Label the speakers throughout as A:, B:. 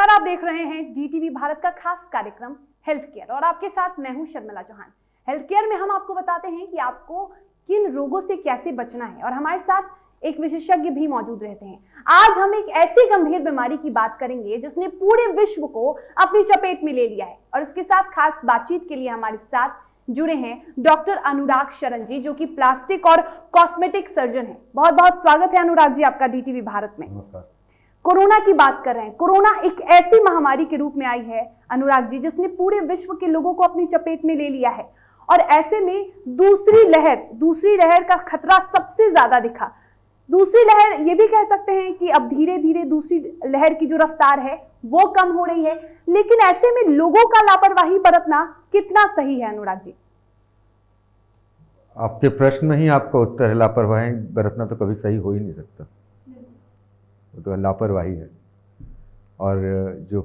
A: नमस्कार, आप देख रहे हैं डीटीवी भारत का खास कार्यक्रम हेल्थ केयर और आपके साथ मैं हूं शर्मिला चौहान। हेल्थ केयर में हम आपको बताते हैं कि आपको किन रोगों से कैसे बचना है और हमारे साथ एक विशेषज्ञ भी मौजूद रहते हैं। आज हम एक ऐसी गंभीर बीमारी की बात करेंगे जिसने पूरे विश्व को अपनी चपेट में ले लिया है और इसके साथ खास बातचीत के लिए हमारे साथ जुड़े हैं डॉक्टर अनुराग शरण जी, जो कि प्लास्टिक और कॉस्मेटिक सर्जन हैं। बहुत बहुत स्वागत है अनुराग जी आपका डीटीवी भारत में।
B: नमस्कार।
A: कोरोना की बात कर रहे हैं। कोरोना एक ऐसी महामारी के रूप में आई है अनुराग जी जिसने पूरे विश्व के लोगों को अपनी चपेट में ले लिया है और ऐसे में दूसरी लहर का खतरा सबसे ज्यादा दिखा। दूसरी लहर ये भी कह सकते हैं कि अब धीरे धीरे दूसरी लहर की जो रफ्तार है वो कम हो रही है, लेकिन ऐसे में लोगों का लापरवाही बरतना कितना सही है अनुराग जी?
B: आपके प्रश्न में ही आपका उत्तर है, लापरवाही बरतना तो कभी सही हो ही नहीं सकता, तो लापरवाही है। और जो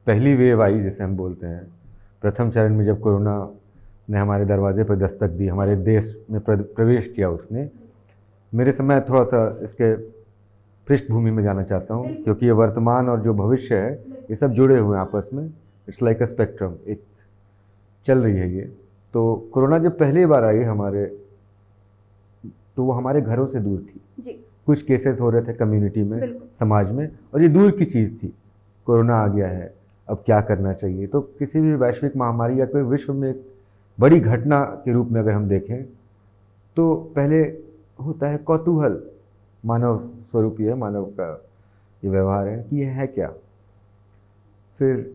B: पहली वेव आई जिसे हम बोलते हैं, प्रथम चरण में जब कोरोना ने हमारे दरवाजे पर दस्तक दी, हमारे देश में प्रवेश किया उसने, मेरे समय थोड़ा सा इसके पृष्ठभूमि में जाना चाहता हूँ, क्योंकि ये वर्तमान और जो भविष्य है ये सब जुड़े हुए हैं आपस में। इट्स लाइक अ स्पेक्ट्रम, एक चल रही है ये। तो कोरोना जब पहली बार आई हमारे, तो वो हमारे घरों से दूर थी
A: जी।
B: कुछ केसेस हो रहे थे कम्युनिटी में, समाज में, और ये दूर की चीज़ थी। कोरोना आ गया है, अब क्या करना चाहिए? तो किसी भी वैश्विक महामारी या कोई विश्व में एक बड़ी घटना के रूप में अगर हम देखें तो पहले होता है कौतूहल, मानव स्वरूप है, मानव का ये व्यवहार है कि ये है क्या। फिर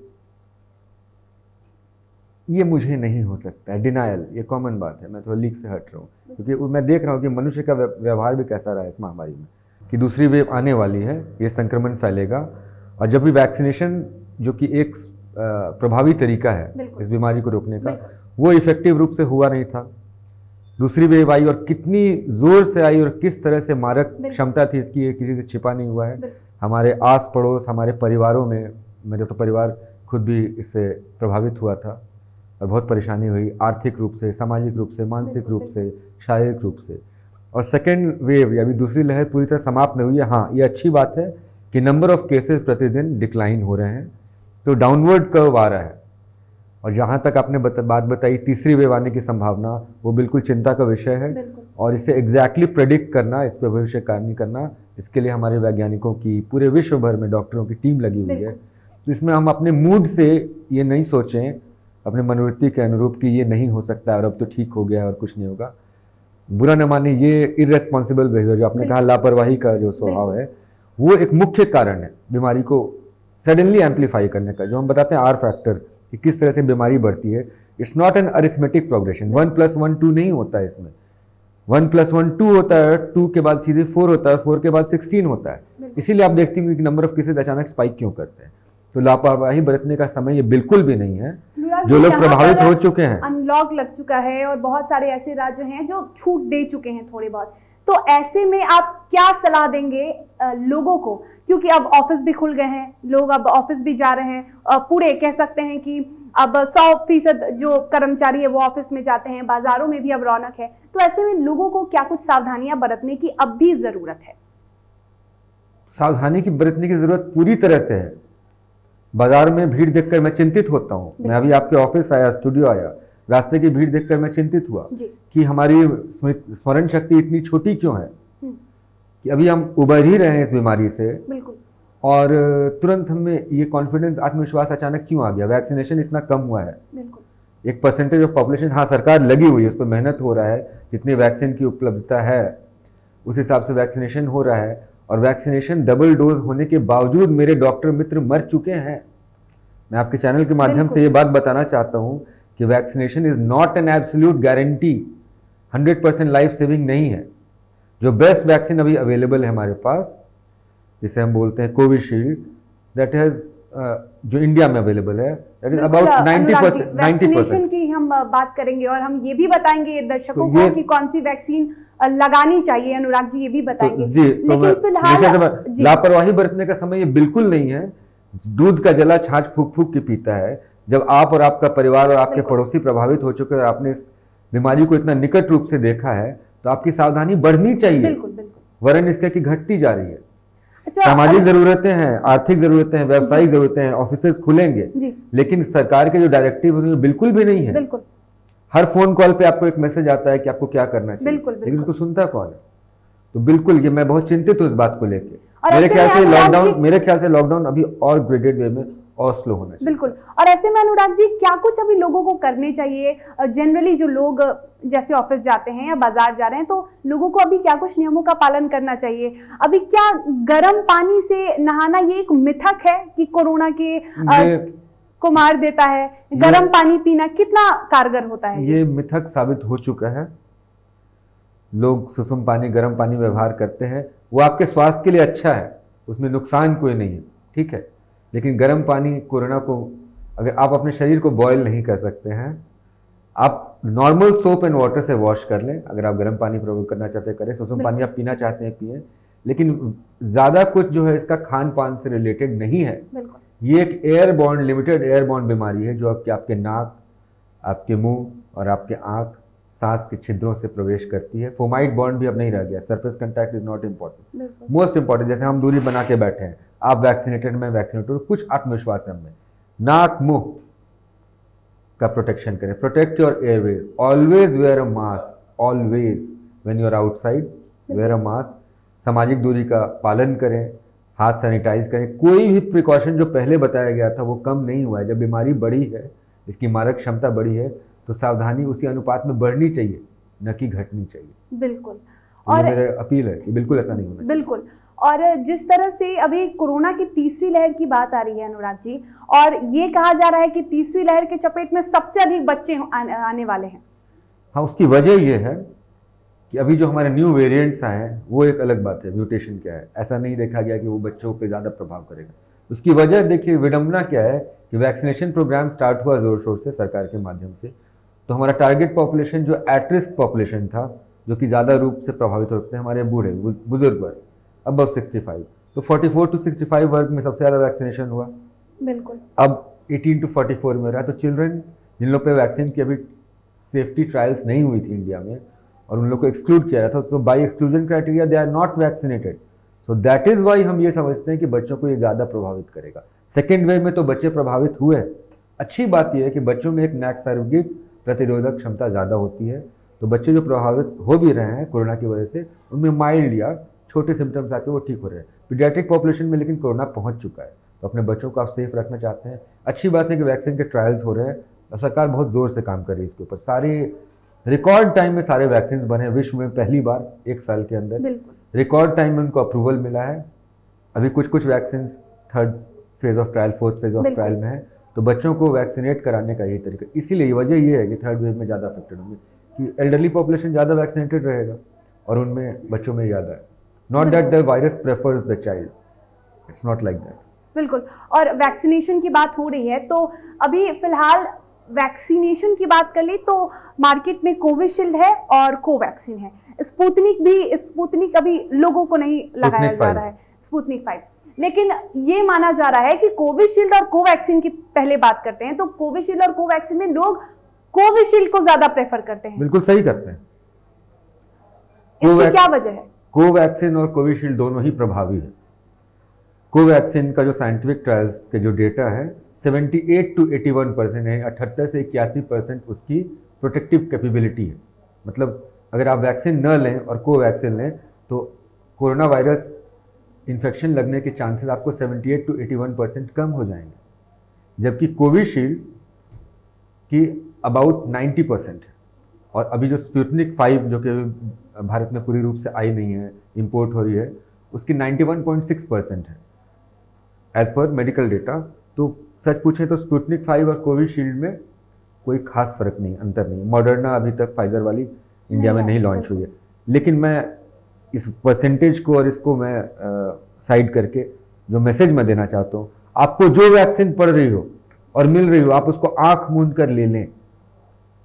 B: ये मुझे नहीं हो सकता है, डिनायल, ये कॉमन बात है। मैं थोड़ा लीक से हट रहा हूँ क्योंकि मैं देख रहा हूँ कि मनुष्य का व्यवहार भी कैसा रहा है इस महामारी में, कि दूसरी वेव आने वाली है, ये संक्रमण फैलेगा। और जब भी वैक्सीनेशन, जो कि एक प्रभावी तरीका है इस बीमारी को रोकने का, वो इफेक्टिव रूप से हुआ नहीं था। दूसरी वेव आई और कितनी जोर से आई और किस तरह से मारक क्षमता थी इसकी, ये किसी से छिपा नहीं हुआ है। हमारे आस पड़ोस, हमारे परिवारों में, मेरे तो परिवार खुद भी इससे प्रभावित हुआ था और बहुत परेशानी हुई, आर्थिक रूप से, सामाजिक रूप से, मानसिक रूप से, शारीरिक रूप से। और सेकेंड वेव या अभी दूसरी लहर पूरी तरह समाप्त नहीं हुई है। हाँ, ये अच्छी बात है कि नंबर ऑफ केसेस प्रतिदिन डिक्लाइन हो रहे हैं, तो डाउनवर्ड कर्व आ रहा है। और जहाँ तक आपने बात बताई तीसरी वेव आने की संभावना, वो बिल्कुल चिंता का विषय है। और इसे एग्जैक्टली प्रेडिक्ट करना, इस पर भविष्यवाणी करना, इसके लिए हमारे वैज्ञानिकों की पूरे विश्व भर में डॉक्टरों की टीम लगी हुई है। तो इसमें हम अपने मूड से ये नहीं सोचें, अपने मनोवृत्ति के अनुरूप कि ये नहीं हो सकता और अब तो ठीक हो गया और कुछ नहीं होगा। बुरा न माने, ये इररेस्पॉन्सिबल बिहेवियर, जो आपने कहा लापरवाही का जो स्वभाव है, वो एक मुख्य कारण है बीमारी को सडनली एम्पलीफाई करने का। जो हम बताते हैं आर फैक्टर, कि किस तरह से बीमारी बढ़ती है। It's not N arithmetic progression, 1 + 1 2 नहीं होता है इसमें। 1 + 1 2 होता है, 2 के बाद सीधे 4 होता है, 4 के बाद 16 होता है। इसीलिए आप देखते हैं कि नंबर ऑफ केसेस अचानक स्पाइक क्यों करते हैं। तो लापरवाही बरतने का समय ये बिल्कुल भी नहीं है। जो लोग प्रभावित हो चुके हैं,
A: अनलॉक लग चुका है और बहुत सारे ऐसे राज्य हैं जो छूट दे चुके हैं थोड़े बहुत, तो ऐसे में आप क्या सलाह देंगे लोगों को? क्योंकि अब ऑफिस भी खुल गए हैं, लोग अब ऑफिस भी जा रहे हैं, पूरे कह सकते हैं कि अब 100% जो कर्मचारी है वो ऑफिस में जाते हैं, बाजारों में भी अब रौनक है। तो ऐसे में लोगों को क्या कुछ सावधानियां बरतने की अब भी जरूरत है?
B: सावधानी की बरतने की जरूरत पूरी तरह से है। बाजार में भीड़ देखकर मैं चिंतित होता हूँ। मैं अभी आपके ऑफिस आया, स्टूडियो आया, रास्ते की भीड़ देखकर मैं चिंतित हुआ कि हमारी स्मरण शक्ति इतनी छोटी क्यों है, कि अभी हम उबर ही रहे हैं इस बीमारी से। और तुरंत हमें ये कॉन्फिडेंस, आत्मविश्वास अचानक क्यों आ गया? वैक्सीनेशन इतना कम हुआ है, एक परसेंटेज ऑफ पॉपुलेशन, हाँ सरकार लगी हुई है, उस पर मेहनत हो रहा है, जितनी वैक्सीन की उपलब्धता है उस हिसाब से वैक्सीनेशन हो रहा है। और वैक्सीनेशन डबल डोज होने के बावजूद मेरे डॉक्टर मित्र मर चुके हैं। मैं आपके चैनल के माध्यम से ये बात बताना चाहता हूं कि vaccination is not an absolute guarantee, 100% life saving नहीं है। जो बेस्ट वैक्सीन अभी अवेलेबल है हमारे पास, जिसे हम बोलते हैं कोविशील्ड, दैट हैज, जो इंडिया में अवेलेबल है, दैट इज अबाउट 90%।
A: वैक्सीनेशन की हम बात करेंगे और हम ये भी बताएंगे दर्शकों को कि कौन सी वैक्सीन लगानी चाहिए। अनुराग जी ये भी बताएंगे।
B: जी, तो फिलहाल लापरवाही बरतने का समय ये बिल्कुल नहीं है। दूध का जला छाछ फूक फूक के पीता है। जब आप और आपका परिवार और आपके पड़ोसी प्रभावित हो चुके हैं और आपने इस बीमारी को इतना निकट रूप से देखा है, तो आपकी सावधानी बढ़नी चाहिए, वरन इसके की घटती जा रही है। सामाजिक जरूरतें हैं, आर्थिक जरूरतें हैं, व्यावसायिक जरूरतें हैं, ऑफिसेज खुलेंगे,
A: जी
B: लेकिन सरकार के जो डायरेक्टिव उनमें बिल्कुल भी नहीं है।
A: बिल्कुल
B: हर फोन कॉल पे आपको एक मैसेज आता है कि आपको क्या करना चाहिए,
A: बिल्कुल,
B: लेकिन
A: बिल्कुल।
B: उसको सुनता कौन है? तो बिल्कुल ये मैं बहुत चिंतित हूँ इस बात को लेके।
A: और
B: मेरे
A: ऐसे
B: ख्याल
A: में
B: से
A: अनुराग
B: लॉकडाउन
A: जी-
B: मेरे ख्याल से लॉकडाउन अभी और ग्रेडेड वे में और स्लो होना चाहिए।
A: बिल्कुल। और ऐसे में अनुराग जी क्या कुछ अभी लोगों को करने चाहिए? जनरली जो लोग जैसे ऑफिस जाते हैं या बाजार जा रहे हैं, तो लोगों को अभी क्या कुछ नियमों का पालन करना चाहिए? अभी क्या गर्म पानी से नहाना ये एक मिथक है कि कोरोना के को मार देता है? गर्म पानी पीना कितना कारगर होता है?
B: ये मिथक साबित हो चुका है। लोग सुसुम पानी, गर्म पानी व्यवहार करते हैं, वो आपके स्वास्थ्य के लिए अच्छा है, उसमें नुकसान कोई नहीं है, ठीक है। लेकिन गर्म पानी कोरोना को, अगर आप अपने शरीर को बॉयल नहीं कर सकते हैं, आप नॉर्मल सोप एंड वाटर से वॉश कर लें। अगर आप गर्म पानी प्रयोग करना चाहते हैं करें, सुसुम पानी आप पीना चाहते हैं पिए, लेकिन ज़्यादा कुछ जो है इसका खान पान से रिलेटेड नहीं है। ये एक एयरबॉर्न, लिमिटेड एयरबॉर्न बीमारी है जो आपके नाक, आपके मुंह और आपके आँख, सांस के छिद्रों से प्रवेश करती है। फोमाइट बॉन्ड भी अब नहीं रह गया, surface contact is not important, most important. जैसे हम दूरी बना के बैठे हैं, आप वैक्सीनेटेड, मैं वैक्सीनेटेड, कुछ आत्मविश्वास है हमें। नाक मुंह का प्रोटेक्शन करें, protect your airways, always wear a mask, always when you are outside wear a mask. सामाजिक दूरी का पालन करें, हाथ सैनिटाइज करें। कोई भी प्रिकॉशन जो पहले बताया गया था वो कम नहीं हुआ है। जब बीमारी बढ़ी है, इसकी मारक क्षमता बढ़ी है, तो सावधानी उसी अनुपात में बढ़नी चाहिए, न कि घटनी चाहिए।
A: बिल्कुल।
B: और मेरी अपील है कि बिल्कुल ऐसा नहीं होना चाहिए।
A: बिल्कुल। और जिस तरह से अभी कोरोना की तीसरी लहर की बात आ रही है अनुराग जी, और ये कहा जा रहा है कि तीसरी लहर के चपेट में सबसे अधिक बच्चे आने वाले हैं।
B: हाँ, उसकी वजह ये है कि अभी जो हमारे न्यू वेरिएंट्स आए हैं वो एक अलग बात है, म्यूटेशन क्या है, ऐसा नहीं देखा गया कि वो बच्चों पे ज़्यादा प्रभाव करेगा। उसकी वजह देखिए, विडंबना क्या है कि वैक्सीनेशन प्रोग्राम स्टार्ट हुआ ज़ोर शोर से सरकार के माध्यम से, तो हमारा टारगेट पॉपुलेशन जो एट रिस्क पॉपुलेशन था, जो कि ज़्यादा रूप से प्रभावित होते हैं, हमारे बूढ़े बुजुर्ग वर्ग अबव 65, तो 44 to 65 वर्ग में सबसे ज़्यादा वैक्सीनेशन हुआ।
A: बिल्कुल।
B: अब 18 to 44 में रहा। तो चिल्ड्रन जिन लोग पे वैक्सीन की अभी सेफ्टी ट्रायल्स नहीं हुई थी इंडिया में और उन लोग को एक्सक्लूड किया था, तो by exclusion criteria they are not vaccinated. So that is why हम ये समझते हैं कि बच्चों को ये ज़्यादा प्रभावित करेगा। सेकेंड वेव में तो बच्चे प्रभावित हुए। अच्छी बात यह है कि बच्चों में एक नैसर्गिक प्रतिरोधक क्षमता ज़्यादा होती है, तो बच्चे जो प्रभावित हो भी रहे हैं कोरोना की वजह से, उनमें माइल्ड या छोटे सिम्टम्स आके वो ठीक हो रहे हैं। पीडियाट्रिक पॉपुलेशन में लेकिन कोरोना पहुंच चुका है, तो अपने बच्चों को आप सेफ रखना चाहते हैं। अच्छी बात है कि वैक्सीन के ट्रायल्स हो रहे हैं और सरकार बहुत ज़ोर से काम कर रही है इसके ऊपर। सारे रिकॉर्ड टाइम में सारे वैक्सीन बने, विश्व में पहली बार 1 साल के अंदर रिकॉर्ड टाइम में उनको अप्रूवल मिला है। अभी कुछ vaccine 3rd phase of trial, 4th phase of trial में है। तो बच्चों को वैक्सीनेट कराने का यही तरीका, इसीलिए वजह ये है कि 3rd वेव में ज़्यादा अफेक्टेड होंगे, कि एल्डरली पॉपुलेशन ज़्यादा वैक्सीनेटेड रहेगा और उनमें बच्चों में ज़्यादा है। Not that the virus prefers the child, it's not like that.
A: बिल्कुल। और वैक्सीनेशन की बात हो रही है, तो अभी फिलहाल वैक्सीनेशन की बात कर ली तो मार्केट में कोविशील्ड है और कोवैक्सीन है। स्पुतनिक अभी लोगों को नहीं लगाया जा रहा है, स्पुतनिक 5। लेकिन ये माना जा रहा है कि कोविशील्ड और कोवैक्सीन की पहले बात करते हैं, तो कोविशील्ड और कोवैक्सीन में लोग कोविशील्ड को ज्यादा प्रेफर करते हैं।
B: बिल्कुल सही करते हैं।
A: इसकी क्या वजह है?
B: कोवैक्सीन और कोविशील्ड दोनों ही प्रभावी है। कोवैक्सीन का जो साइंटिफिक ट्रायल्स के जो डेटा है 78 to 81% है, 78 से 81% उसकी प्रोटेक्टिव कैपेबिलिटी है। मतलब अगर आप वैक्सीन न लें और कोवैक्सीन लें तो कोरोना वायरस इन्फेक्शन लगने के चांसेस आपको 78 to 81% कम हो जाएंगे, जबकि कोविशील्ड की अबाउट 90% है। और अभी जो स्पुतनिक 5 जो कि भारत में पूरी रूप से आई नहीं है, इंपोर्ट हो रही है, उसकी 91.6% है एज पर मेडिकल डेटा। तो सच पूछें तो स्पुतनिक 5 और कोविशील्ड में कोई खास फर्क नहीं, अंतर नहीं। मॉडर्ना अभी तक फाइजर वाली इंडिया में नहीं लॉन्च हुई है। लेकिन मैं इस परसेंटेज को और इसको मैं साइड करके जो मैसेज मैं देना चाहता हूँ, आपको जो वैक्सीन पड़ रही हो और मिल रही हो, आप उसको आंख मूंद कर ले लें,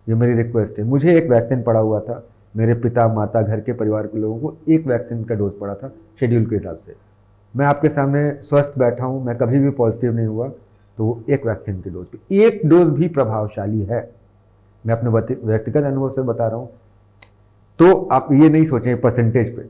B: ये मेरी रिक्वेस्ट है। मुझे एक वैक्सीन पड़ा हुआ था, मेरे पिता माता घर के परिवार के लोगों को एक वैक्सीन का डोज पड़ा था शेड्यूल के हिसाब से। मैं आपके सामने स्वस्थ बैठा हूँ, मैं कभी भी पॉजिटिव नहीं हुआ, तो वो एक वैक्सीन के डोज पे, एक डोज भी प्रभावशाली है। मैं अपने व्यक्तिगत अनुभव से बता रहा हूँ। तो आप ये नहीं सोचें परसेंटेज पे,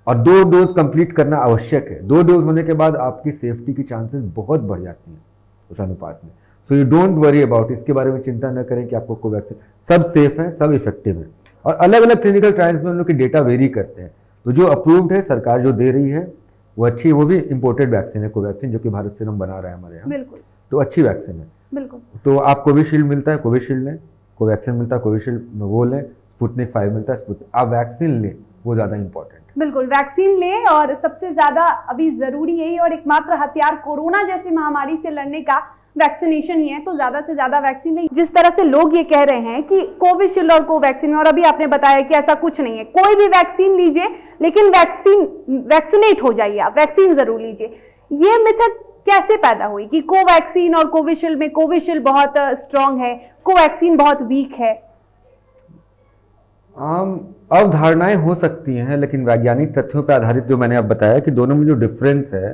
B: और 2 डोज कंप्लीट करना आवश्यक है। 2 डोज होने के बाद आपकी सेफ्टी की चांसेस बहुत बढ़ जाती हैं उस अनुपात में। So you don't worry about, इसके बारे में चिंता न करें कि आपको कोवैक्सीन, सब सेफ है, सब इफेक्टिव है। और अलग अलग क्लिनिकल ट्रायल्स में उन लोग की डेटा वेरी करते हैं। तो जो अप्रूव्ड है, सरकार जो दे रही है वो अच्छी, वो भी इंपोर्टेड वैक्सीन है कोवैक्सीन, जो कि भारत सीरम बना रहा है हमारे यहाँ।
A: बिल्कुल,
B: तो अच्छी वैक्सीन है।
A: बिल्कुल।
B: तो आप कोविशील्ड मिलता है कोविशील्ड लें, कोवैक्सीन मिलता है कोविशील्ड वो लें, स्पुतनिक 5 मिलता है स्पुतनिक, आप वैक्सीन लें, वो ज़्यादा इंपॉर्टेंट है।
A: बिल्कुल, वैक्सीन लें, और सबसे ज्यादा अभी जरूरी यही, और एकमात्र हथियार कोरोना जैसी महामारी से लड़ने का वैक्सीनेशन ही है, तो ज्यादा से ज्यादा वैक्सीन लें। जिस तरह से लोग ये कह रहे हैं कि कोविशील्ड और कोवैक्सीन, और अभी आपने बताया कि ऐसा कुछ नहीं है, कोई भी वैक्सीन लीजिए लेकिन वैक्सीनेट हो जाइए, आप वैक्सीन जरूर लीजिए। ये मिथक कैसे पैदा हुई कि कोवैक्सीन और कोविशील्ड में कोविशील्ड बहुत स्ट्रांग है, कोवैक्सीन बहुत वीक है?
B: अवधारणाएं हो सकती हैं, लेकिन वैज्ञानिक तथ्यों पर आधारित जो मैंने अब बताया कि दोनों में जो डिफरेंस है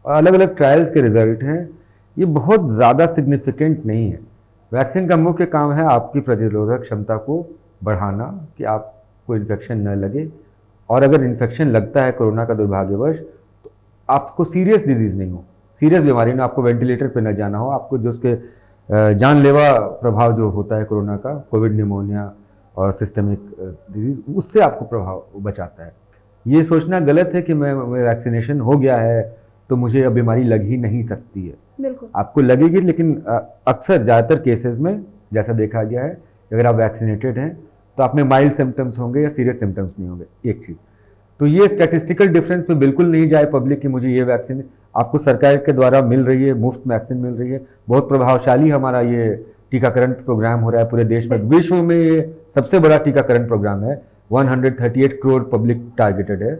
B: और अलग अलग ट्रायल्स के रिजल्ट हैं, ये बहुत ज़्यादा सिग्निफिकेंट नहीं है। वैक्सीन का मुख्य काम है आपकी प्रतिरोधक क्षमता को बढ़ाना, कि आपको इन्फेक्शन न लगे, और अगर इन्फेक्शन लगता है कोरोना का दुर्भाग्यवश, तो आपको सीरियस डिजीज़ नहीं हो, सीरियस बीमारी ना, आपको वेंटिलेटर पे न जाना हो, आपको जो उसके जानलेवा प्रभाव जो होता है कोरोना का, कोविड, निमोनिया और सिस्टमिक डिजीज़, उससे आपको प्रभाव बचाता है। ये सोचना गलत है कि मैं वैक्सीनेशन हो गया है तो मुझे अब बीमारी लग ही नहीं सकती है।
A: बिल्कुल,
B: आपको लगेगी, लेकिन अक्सर ज़्यादातर केसेस में जैसा देखा गया है, अगर आप वैक्सीनेटेड हैं तो आप में माइल्ड सिम्टम्स होंगे या सीरियस सिम्टम्स नहीं होंगे, एक चीज़। तो ये स्टैटिस्टिकल डिफरेंस पे बिल्कुल नहीं जाए पब्लिक कि मुझे ये वैक्सीन आपको सरकार के द्वारा मिल रही है, मुफ्त वैक्सीन मिल रही है, बहुत प्रभावशाली हमारा ये टीकाकरण प्रोग्राम हो रहा है पूरे देश में। विश्व में ये सबसे बड़ा टीकाकरण प्रोग्राम है, 138 करोड़ पब्लिक टारगेटेड है।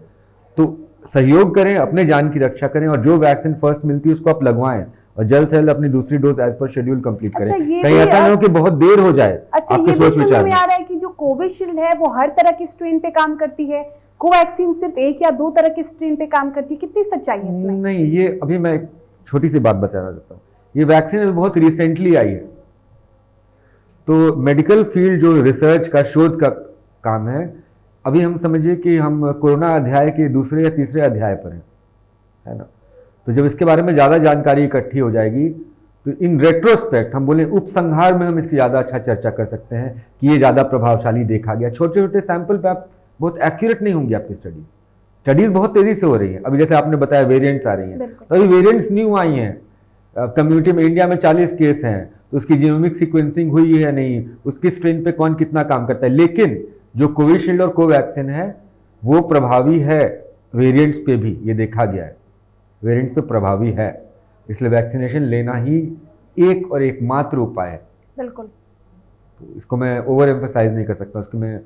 B: तो सहयोग करें, अपने जान की रक्षा करें, और जो वैक्सीन फर्स्ट मिलती है उसको आप लगवाएं, और जल्द से जल्द अपनी दूसरी dose as per schedule complete करें। कहीं ऐसा नहीं हो कि बहुत देर हो जाए आपके सोच विचार में।
A: आ रहा है कि जो कोविशील्ड है वो हर तरह की स्ट्रेन पे काम करती है, कोवैक्सीन सिर्फ एक या 2 तरह की स्ट्रेन पे काम करती है, कितनी सच्चाई है इसमें?
B: नहीं, ये अभी मैं एक छोटी सी बात बताना चाहता हूँ। ये वैक्सीन अभी बहुत रिसेंटली आई है, तो मेडिकल फील्ड जो रिसर्च का, शोध का काम है, अभी हम समझिए कि हम कोरोना अध्याय के दूसरे या तीसरे अध्याय पर हैं, है ना। तो जब इसके बारे में ज़्यादा जानकारी इकट्ठी हो जाएगी तो इन रेट्रोस्पेक्ट हम बोले उपसंहार में हम इसकी ज़्यादा अच्छा चर्चा कर सकते हैं कि ये ज़्यादा प्रभावशाली देखा गया। छोटे छोटे सैंपल पे आप बहुत एक्यूरेट नहीं होंगी आपकी स्टडीज़ बहुत तेज़ी से हो रही है। अभी जैसे आपने बताया वेरिएंट्स आ रही हैं, तो अभी वेरिएंट्स न्यू आई हैं, कम्युनिटी में इंडिया में 40 केस हैं, तो उसकी जीनोमिक सीक्वेंसिंग हुई है नहीं, उसकी स्ट्रेन पे कौन कितना काम करता है। लेकिन जो कोविशील्ड और कोवैक्सीन है वो प्रभावी है वेरिएंट्स पे भी, ये देखा गया है, वेरिएंट्स पे प्रभावी है, इसलिए वैक्सीनेशन लेना ही एक और एकमात्र उपाय है।
A: बिल्कुल,
B: तो इसको मैं ओवर एम्फसाइज नहीं कर सकता, उसको मैं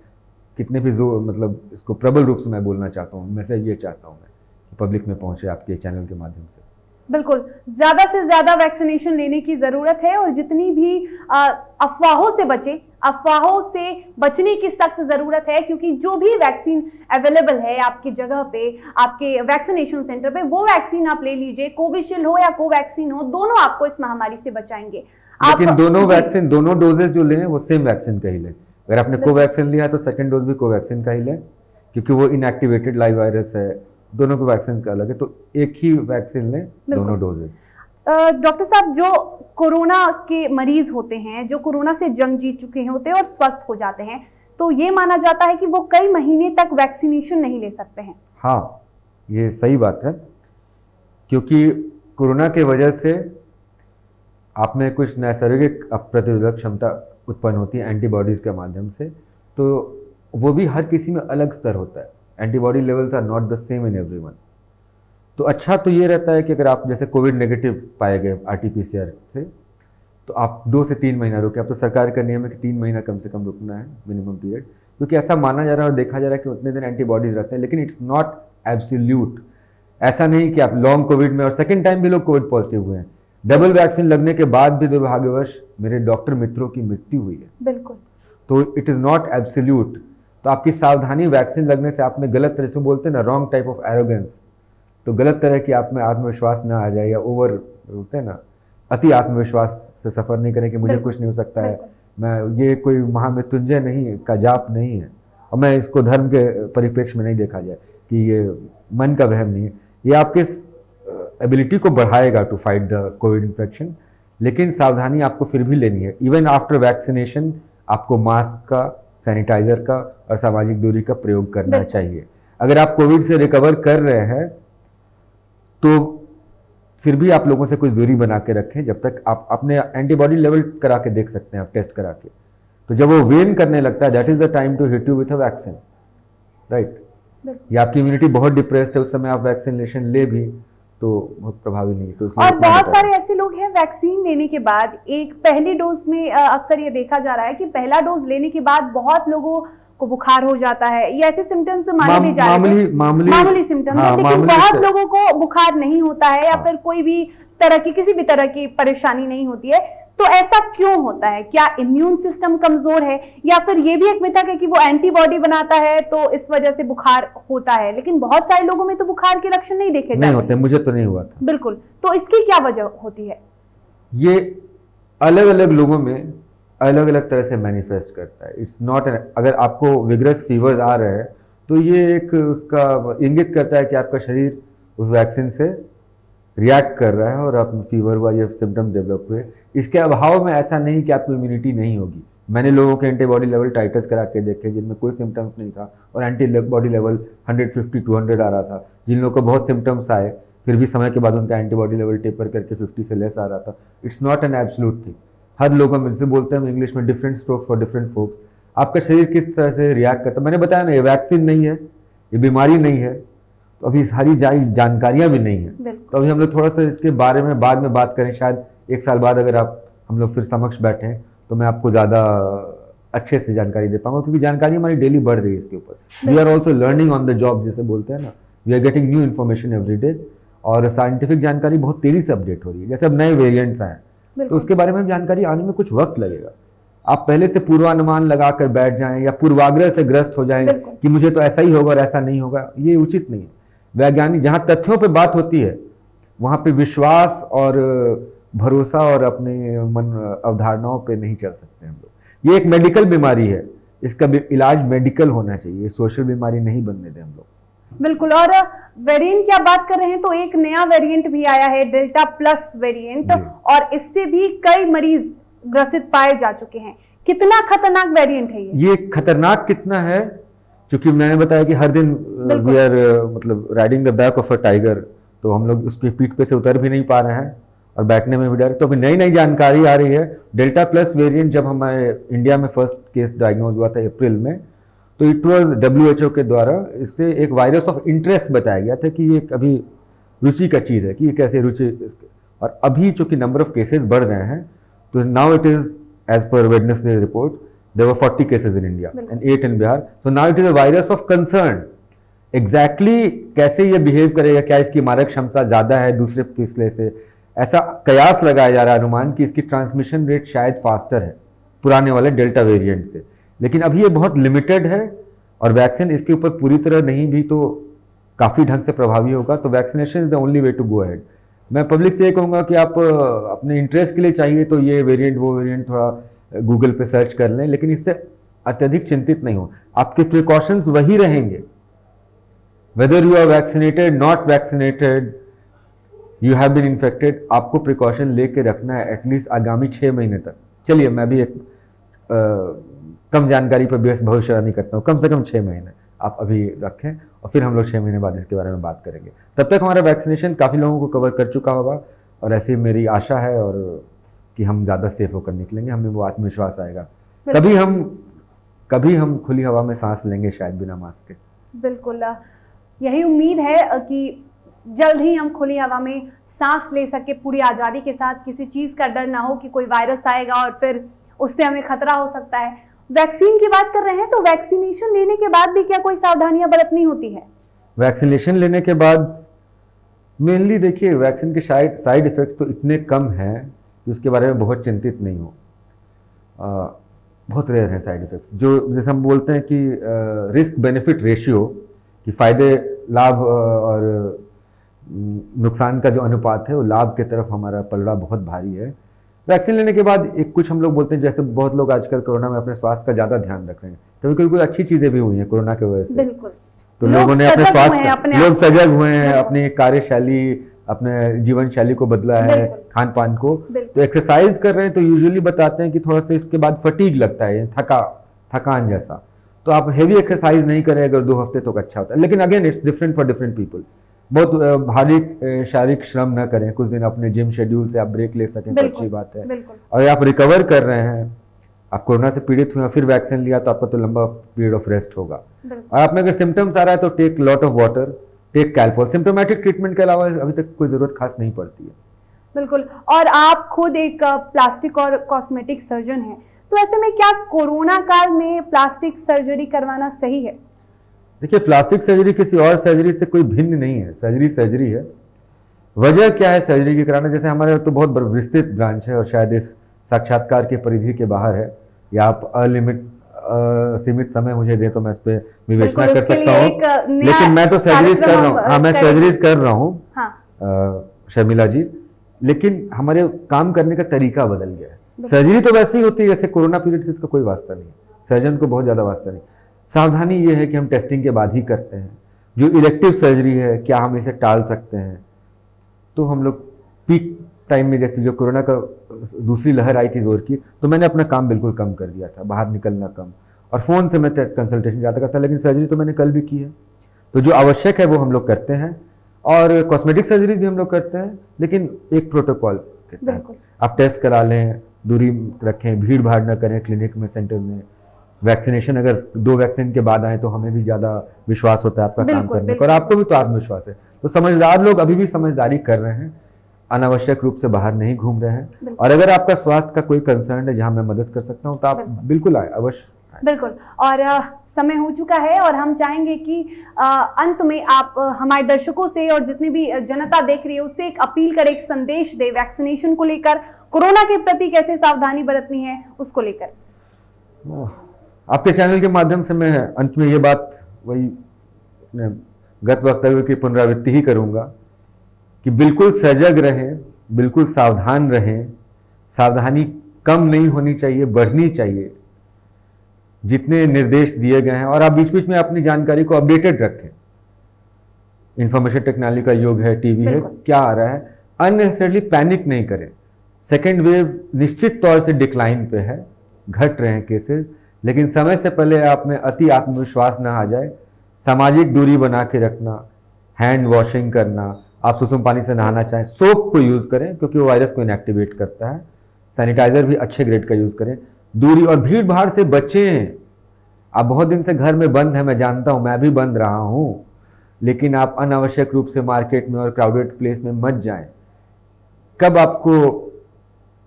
B: कितने भी मतलब इसको प्रबल रूप से मैं बोलना चाहता हूँ, मैसेज ये चाहता हूँ मैं कि पब्लिक में पहुँचे आपके चैनल के माध्यम से।
A: बिल्कुल, ज्यादा से ज्यादा वैक्सीनेशन लेने की जरूरत है, और जितनी भी अफवाहों से बचे, अफवाहों से बचने की सख्त जरूरत है, क्योंकि जो भी वैक्सीन अवेलेबल है आपकी जगह पे, आपके वैक्सीनेशन सेंटर पे, वो वैक्सीन आप ले लीजिए, कोविशील्ड हो या कोवैक्सीन हो, दोनों आपको इस महामारी से बचाएंगे।
B: लेकिन दोनों वैक्सीन, दोनों डोजेस जो लें वो सेम वैक्सीन का ही लें। अगर आपने कोवैक्सीन लिया है तो सेकंड डोज भी कोवैक्सीन का ही लें, क्योंकि वो इनएक्टिवेटेड लाइव वायरस है, दोनों को वैक्सीन का अलग है, तो एक ही वैक्सीन लें, दोनों डोजेज।
A: डॉक्टर साहब, जो कोरोना के मरीज होते हैं, जो कोरोना से जंग जीत चुके होते हैं और स्वस्थ हो जाते हैं, तो ये माना जाता है कि वो कई महीने तक वैक्सीनेशन नहीं ले सकते हैं।
B: हाँ, ये सही बात है, क्योंकि कोरोना के वजह से आप में कुछ नैसर्गिक प्रतिरोधक क्षमता उत्पन्न होती है एंटीबॉडीज़ के माध्यम से, तो वो भी हर किसी में अलग स्तर होता है। Antibody levels are not the same in everyone. तो अच्छा तो ये रहता है कि अगर आप जैसे कोविड नेगेटिव पाए गए RT-PCR से, तो आप 2 से 3 महीना रुके। अब तो सरकार का नियम है कि 3 महीना कम से कम रुकना है मिनिमम पीरियड, क्योंकि ऐसा माना जा रहा है और देखा जा रहा है कि उतने दिन एंटीबॉडीज रहते हैं। लेकिन इट्स नॉट एब्सोल्यूट, ऐसा नहीं कि आप लॉन्ग कोविड में, और सेकेंड टाइम भी लोग कोविड पॉजिटिव हुए हैं, डबल वैक्सीन लगने के बाद भी दुर्भाग्यवश मेरे डॉक्टर मित्रों की मृत्यु हुई है।
A: बिल्कुल,
B: तो इट इज़ नॉट एब्सोल्यूट। तो आपकी सावधानी, वैक्सीन लगने से आप में गलत तरह से बोलते हैं ना, रॉन्ग टाइप ऑफ एरोगेंस, तो गलत तरह की आप में आत्मविश्वास ना आ जाए, या ओवर होते हैं ना, अति आत्मविश्वास से सफ़र नहीं करें कि मुझे कुछ नहीं हो सकता है, मैं ये कोई महामृत्युंजय नहीं का जाप नहीं है, और मैं इसको धर्म के परिप्रेक्ष्य में नहीं देखा जाए। कि ये मन का वहम नहीं है, ये आपके एबिलिटी को बढ़ाएगा to fight the Covid infection. लेकिन सावधानी आपको फिर भी लेनी है। इवन आफ्टर वैक्सीनेशन आपको मास्क का, सैनिटाइजर का और सामाजिक दूरी का प्रयोग करना चाहिए। अगर आप कोविड से रिकवर कर रहे हैं तो फिर भी आप लोगों से कुछ दूरी बना के रखें, जब तक आप अपने एंटीबॉडी लेवल करा के देख सकते हैं, आप टेस्ट करा के। तो जब वो वेन करने लगता है, that is the time to hit you with a vaccine, right. या आपकी इम्यूनिटी बहुत डिप्रेस्ड है, उस समय आप वैक्सीनेशन ले भी तो बहुत प्रभावी नहीं है। तो
A: और बहुत सारे ऐसे लोग हैं वैक्सीन लेने के बाद, एक पहली डोज में अक्सर ये देखा जा रहा है कि पहला डोज लेने के बाद बहुत लोगों को बुखार हो जाता है, ये ऐसे सिम्टम्स माने भी जा रहे हैं, मामूली सिम्टम्स, लेकिन बहुत लोगों को बुखार नहीं होता है या फिर कोई भी तरह की, किसी भी तरह की परेशानी नहीं होती है। तो ऐसा क्यों होता है? क्या इम्यून सिस्टम कमजोर है, या फिर ये भी एक मिथक है कि वो एंटीबॉडी बनाता है तो इस वजह से बुखार होता है? लेकिन बहुत सारे लोगों में तो बुखार के लक्षण नहीं देखे
B: नहीं होते, मुझे तो नहीं हुआ था।
A: बिल्कुल, तो इसकी क्या वजह होती है?
B: ये अलग अलग लोगों में अलग अलग तरह से मैनिफेस्ट करता है। इट्स नॉट, अगर आपको विग्रस फीवर आ रहे हैं तो ये एक उसका इंगित करता है कि आपका शरीर उस वैक्सीन से रिएक्ट कर रहा है और आप फीवर हुआ, ये सिम्टम डेवलप हुए। इसके अभाव में ऐसा नहीं कि आपको इम्यूनिटी नहीं होगी। मैंने लोगों के एंटीबॉडी लेवल टाइटस करा के देखे जिनमें कोई सिम्टम्स नहीं था और एंटीबॉडी लेवल 150-200 आ रहा था। जिन लोगों को बहुत सिम्टम्स आए फिर भी समय के बाद उनका एंटीबॉडी लेवल टेपर करके 50 से लेस आ रहा था। It's not an absolute thing. हर लोगों में, जैसे बोलते हैं इंग्लिश में, different strokes for different folks. आपका शरीर किस तरह से रिएक्ट करता है, मैंने बताया ना, ये वैक्सीन नहीं है, ये बीमारी नहीं है, तो अभी सारी जानकारियां भी नहीं है। तो अभी हम लोग थोड़ा सा इसके बारे में बाद में बात करें। शायद 1 साल बाद अगर हम लोग फिर समक्ष बैठे तो मैं आपको ज़्यादा अच्छे से जानकारी दे पाऊंगा, क्योंकि जानकारी हमारी डेली बढ़ रही है इसके ऊपर। We are also learning on the job, जैसे बोलते हैं ना, we are getting new information every day. और साइंटिफिक जानकारी बहुत तेज़ी से अपडेट हो रही है। जैसे अब नए वेरिएंट्स आए तो उसके बारे में जानकारी आने में कुछ वक्त लगेगा। आप पहले से पूर्वानुमान लगा कर बैठ जाएं या पूर्वाग्रह से ग्रस्त हो जाएं कि मुझे तो ऐसा ही होगा और ऐसा नहीं होगा, ये उचित नहीं है। वैज्ञानिक, जहाँ तथ्यों पे बात होती है वहाँ पे विश्वास और भरोसा और अपने मन अवधारणाओं पे नहीं चल सकते हम लोग। ये एक मेडिकल बीमारी है, इसका इलाज मेडिकल होना चाहिए, सोशल बीमारी नहीं बनने दें हम लोग।
A: बिल्कुल। और वेरिएंट की आप बात कर रहे हैं तो एक नया वेरिएंट भी आया है, डेल्टा प्लस वेरिएंट, और इससे भी कई मरीज ग्रसित पाए जा चुके हैं। कितना खतरनाक वेरिएंट है ये?
B: खतरनाक कितना है, क्योंकि मैंने बताया कि हर दिन वी आर मतलब riding the back of a tiger, तो हम लोग उसकी पीठ पे से उतर भी नहीं पा रहे हैं और बैठने में भी डर। तो अभी नई नई जानकारी आ रही है। डेल्टा प्लस वेरिएंट जब हमारे इंडिया में फर्स्ट केस डायग्नोज हुआ था अप्रैल में, तो इट वाज WHO के द्वारा इससे एक वायरस ऑफ इंटरेस्ट बताया गया था कि ये अभी रुचि का चीज़ है कि ये कैसे रुचि। और अभी चूंकि नंबर ऑफ केसेस बढ़ रहे हैं, तो now it is as per Wednesday report there were 40 cases in India and 8 in Bihar. So now it is a virus of concern. Exactly कैसे ये बिहेव करेगा, क्या इसकी मारक क्षमता ज़्यादा है दूसरे पिछले से, ऐसा कयास लगाया जा रहा है, अनुमान कि इसकी ट्रांसमिशन रेट शायद फास्टर है पुराने वाले डेल्टा वेरिएंट से। लेकिन अभी ये बहुत लिमिटेड है और वैक्सीन इसके ऊपर पूरी तरह नहीं भी तो काफ़ी ढंग से प्रभावी होगा। तो vaccination is the only way to go ahead. मैं पब्लिक से ये कहूँगा कि आप अपने इंटरेस्ट के लिए चाहिए तो ये वेरिएंट वो वेरिएंट थोड़ा गूगल पे सर्च कर लें, लेकिन इससे अत्यधिक चिंतित नहीं हो। आपके प्रिकॉशंस वही रहेंगे, whether you are vaccinated not vaccinated, you have been infected, आपको प्रिकॉशन लेके रखना है एटलीस्ट आगामी 6 महीने तक। चलिए मैं भी एक कम जानकारी पर बेस भविष्यवाणी करता हूँ, कम से कम 6 महीने आप अभी रखें और फिर हम लोग 6 महीने बाद इसके बारे में बात करेंगे। तब तक हमारा वैक्सीनेशन काफ़ी लोगों को कवर कर चुका होगा और ऐसी मेरी आशा है और कि हम ज़्यादा सेफ होकर निकलेंगे, हमें वो आत्मविश्वास आएगा। कभी हम खुली हवा में सांस लेंगे शायद बिना मास्क के।
A: बिल्कुल, यही उम्मीद है कि जल्द ही हम खुली हवा में सांस ले सके पूरी आज़ादी के साथ, किसी चीज़ का डर ना हो कि कोई वायरस आएगा और फिर उससे हमें खतरा हो सकता है। वैक्सीन की बात कर रहे हैं तो वैक्सीनेशन लेने के बाद भी क्या कोई सावधानियां बरतनी होती है?
B: वैक्सीनेशन लेने के बाद मेनली देखिए, वैक्सीन के साइड इफेक्ट्स तो इतने कम हैं कि उसके बारे में बहुत चिंतित नहीं हो। बहुत रेयर है साइड इफेक्ट्स, जो जैसे हम बोलते हैं कि रिस्क बेनिफिट रेशियो, कि फ़ायदे लाभ और नुकसान का जो अनुपात है वो लाभ की तरफ हमारा पलड़ा बहुत भारी है। वैक्सीन लेने के बाद एक कुछ हम लोग बोलते हैं, जैसे बहुत लोग आजकल कोरोना में अपने स्वास्थ्य का ज़्यादा ध्यान रख रहे हैं, कभी कभी कोई अच्छी चीज़ें भी हुई हैं कोरोना की वजह से।
A: बिल्कुल।
B: तो
A: लोग
B: लोगों ने अपने
A: सजग हुए हैं
B: स्वास्थ्य,
A: अपने
B: लोग
A: आप से।
B: सजग हुए हैं,
A: बिल्कुल।
B: अपनी कार्यशैली, अपने जीवन शैली को बदला है,
A: बिल्कुल।
B: खान पान को।
A: बिल्कुल।
B: तो एक्सरसाइज कर रहे हैं तो यूजुअली बताते हैं कि थोड़ा सा इसके बाद फटीग लगता है, थकान जैसा। तो आप हेवी एक्सरसाइज नहीं करें अगर 2 हफ्ते तो अच्छा होता है, लेकिन again it's different for different people. बहुत भारी शारीरिक श्रम न करें, कुछ दिन अपने जिम शेड्यूल से आप ब्रेक ले सकें तो अच्छी बात है।
A: बिल्कुल।
B: और आप रिकवर कर रहे हैं, आप कोरोना से पीड़ित हुए फिर वैक्सीन लिया तो आपका तो लंबा पीरियड ऑफ रेस्ट होगा। और आप में अगर सिम्टम्स आ रहा है तो take lot of water, take Calpol. Symptomatic treatment के अलावा अभी तक कोई जरूरत खास नहीं पड़ती है।
A: बिल्कुल। और आप खुद एक प्लास्टिक और कॉस्मेटिक सर्जन हैं, तो ऐसे में क्या कोरोना काल में प्लास्टिक सर्जरी करवाना सही है?
B: देखिए, प्लास्टिक सर्जरी किसी और सर्जरी से कोई भिन्न नहीं है, सर्जरी सर्जरी है। वजह क्या है सर्जरी की कराना? जैसे हमारे तो बहुत विस्तृत ब्रांच है और शायद इस साक्षात्कार के परिधि के बाहर है, या आप सीमित समय मुझे दें तो मैं इस पर विवेचना कर सकता हूँ, लेकिन मैं तो सर्जरीज कर रहा हूँ। हाँ, मैं सर्जरीज कर रहा हूँ।
A: हाँ।
B: शर्मिला जी, लेकिन हमारे काम करने का तरीका बदल गया है। सर्जरी तो वैसी ही होती है जैसे कोरोना पीरियड से इसका कोई वास्ता नहीं, सर्जन को बहुत ज़्यादा वास्ता नहीं। सावधानी ये है कि हम टेस्टिंग के बाद ही करते हैं। जो इलेक्टिव सर्जरी है, क्या हम इसे टाल सकते हैं? तो हम लोग पीक टाइम में, जैसे जो कोरोना का दूसरी लहर आई थी जोर की, तो मैंने अपना काम बिल्कुल कम कर दिया था, बाहर निकलना कम, और फ़ोन से मैं कंसल्टेशन ज़्यादा करता, लेकिन सर्जरी तो मैंने कल भी की है। तो जो आवश्यक है वो हम लोग करते हैं, और कॉस्मेटिक सर्जरी भी हम लोग करते हैं, लेकिन एक प्रोटोकॉल के तहत। आप टेस्ट करा लें, दूरी रखें, भीड़ भाड़ न करें क्लिनिक में, सेंटर में। वैक्सीनेशन अगर 2 वैक्सीन के बाद आए तो हमें भी ज़्यादा विश्वास होता है आपका काम करने का, और आपको भी तो आत्मविश्वास है। तो समझदार लोग अभी भी समझदारी कर रहे हैं, अनावश्यक रूप से बाहर नहीं घूम रहे हैं। और अगर आपका स्वास्थ्य का कोई कंसर्न है जहां मैं मदद कर सकता हूं तो आप बिल्कुल आए, अवश्य आए।
A: बिल्कुल। और समय हो चुका है और हम चाहेंगे कि अंत में आप हमारे दर्शकों से और जितनी भी जनता देख रही है उससे एक अपील करें, एक संदेश दे वैक्सीनेशन को लेकर, कोरोना के प्रति कैसे सावधानी बरतनी है उसको लेकर।
B: आपके चैनल के माध्यम से मैं अंत में ये बात वही गत वक्तव्य की पुनरावृत्ति ही करूंगा कि बिल्कुल सजग रहें, बिल्कुल सावधान रहें। सावधानी कम नहीं होनी चाहिए, बढ़नी चाहिए, जितने निर्देश दिए गए हैं। और आप बीच बीच में अपनी जानकारी को अपडेटेड रखें। इंफॉर्मेशन टेक्नोलॉजी का युग है, टीवी है, क्या आ रहा है, अननेसेसरली पैनिक नहीं करें। सेकेंड वेव निश्चित तौर से डिक्लाइन पे है, घट रहे हैं केसेस, लेकिन समय से पहले आप में अति आत्मविश्वास ना आ जाए। सामाजिक दूरी बना के रखना, हैंड वॉशिंग करना, आप सुसुम पानी से नहाना चाहें, सोप को यूज़ करें क्योंकि वो वायरस को इनएक्टिवेट करता है। सैनिटाइजर भी अच्छे ग्रेड का यूज़ करें। दूरी और भीड़ भाड़ से बचें। आप बहुत दिन से घर में बंद हैं, मैं जानता हूं, मैं भी बंद रहा हूं, लेकिन आप अनावश्यक रूप से मार्केट में और क्राउडेड प्लेस में मत जाएं। कब आपको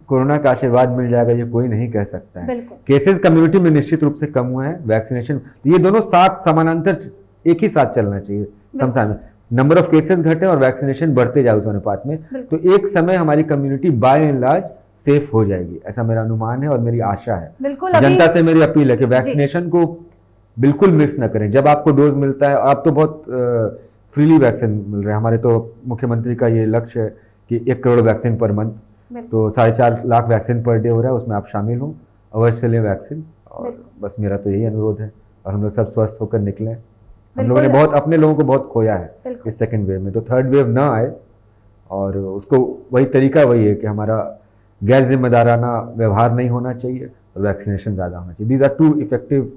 B: कोरोना का आशीर्वाद मिल जाएगा ये कोई नहीं कह सकता है। केसेस कम्युनिटी में निश्चित रूप से कम हुए हैं, वैक्सीनेशन, ये दोनों साथ समानांतर एक ही साथ चलना चाहिए। समझा में नंबर ऑफ केसेस घटे और वैक्सीनेशन बढ़ते जाए उस अनुपात में, तो एक समय हमारी community bye and large safe हो जाएगी, ऐसा मेरा अनुमान है और मेरी आशा है। जनता से मेरी अपील है कि वैक्सीनेशन को बिल्कुल मिस न करें। जब आपको डोज मिलता है, आप तो बहुत फ्रीली वैक्सीन मिल रहे हैं, हमारे तो मुख्यमंत्री का ये लक्ष्य है कि 1 करोड़ वैक्सीन पर मंथ, तो 4.5 लाख वैक्सीन पर डे हो रहा है, उसमें आप शामिल हों, अवश्य लें वैक्सीन। और बस मेरा तो यही अनुरोध है, और हम लोग सब स्वस्थ होकर निकलें। हम लोगों ने बहुत अपने लोगों को बहुत खोया है इस सेकेंड वेव में, तो थर्ड वेव ना आए। और उसको वही तरीका वही है कि हमारा गैर जिम्मेदाराना व्यवहार नहीं होना चाहिए और वैक्सीनेशन ज़्यादा होना चाहिए। These are 2 effective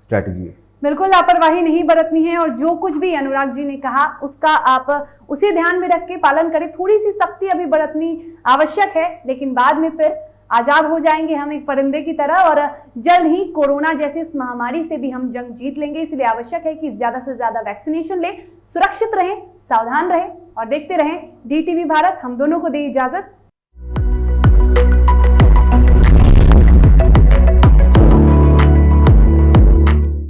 B: strategies.
A: बिल्कुल लापरवाही नहीं बरतनी है, और जो कुछ भी अनुराग जी ने कहा उसका आप उसे ध्यान में रख के पालन करें। थोड़ी सी सख्ती अभी बरतनी आवश्यक है, लेकिन बाद में फिर आजाद हो जाएंगे हम एक परिंदे की तरह, और जल्द ही कोरोना जैसी इस महामारी से भी हम जंग जीत लेंगे। इसलिए आवश्यक है कि ज्यादा से ज्यादा वैक्सीनेशन लें, सुरक्षित रहें, सावधान रहें और देखते रहें DTV भारत। हम दोनों को दे इजाजत।